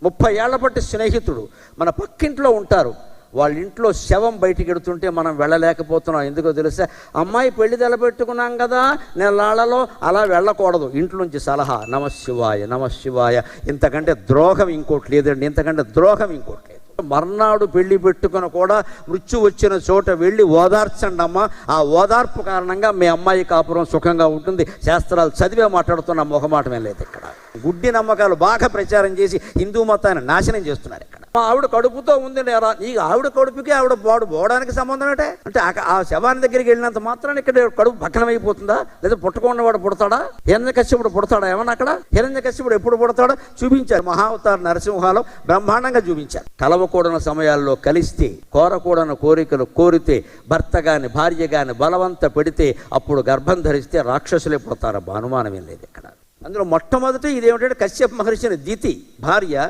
30 ఏళ్ల బట్టి స్నేహితుడు, మన పక్కింట్లో ఉంటారు. వాళ్ళ ఇంట్లో శవం బయటికి ఎడుతుంటే మనం వెళ్ళలేకపోతున్నాం. ఎందుకో తెలుసా? అమ్మాయి పెళ్లి తెలబెట్టుకున్నాం కదా, నెలాళ్లలో అలా వెళ్ళకూడదు. ఇంట్లోంచి సలహా, నమశివాయ నమశివాయ. ఇంతకంటే ద్రోహం ఇంకోటి లేదండి, ఇంతకంటే ద్రోహం ఇంకోటి లేదు. మర్నాడు పెళ్లి పెట్టుకుని కూడా మృత్యు వచ్చిన చోట వెళ్ళి ఓదార్చండి అమ్మా. ఆ ఓదార్పు కారణంగా మీ అమ్మాయి కాపురం సుఖంగా ఉంటుంది. శాస్త్రాలు చదివే మాట్లాడుతున్న మొహమాటమే లేదు ఇక్కడ. గుడ్డి నమ్మకాలు బాగా ప్రచారం చేసి హిందూ మతాన్ని నాశనం చేస్తున్నారు ఇక్కడ. మా ఆవిడ కడుపుతో ఉంది నేరా, నీకు ఆవిడ కడుపుకి ఆవిడ వాడు పోవడానికి సంబంధం ఏంటే? అంటే ఆ శవాన్ని దగ్గరికి వెళ్ళినంత మాత్రాన్ని ఇక్కడ కడుపు పక్కన అయిపోతుందా? లేదా పుట్టకున్నవాడు పుడతాడా? హిరణ్యకశ్యపుడు పుడతాడా ఏమన్నా అక్కడ? హిరణ్యకశ్యపుడు ఎప్పుడు పుడతాడో చూపించారు. మహావతార నరసింహాలో బ్రహ్మాండంగా చూపించారు. కలవకూడని సమయాల్లో కలిస్తే, కోరకూడని కోరికలు కోరితే, భర్త గాని భార్య గాని బలవంత పెడితే అప్పుడు గర్భం ధరిస్తే రాక్షసులే పుడతారు. అనుమానం ఏం లేదు ఇక్కడ. అందులో మొట్టమొదటి ఇదేమిటంటే కశ్యప మహర్షిని దితి భార్య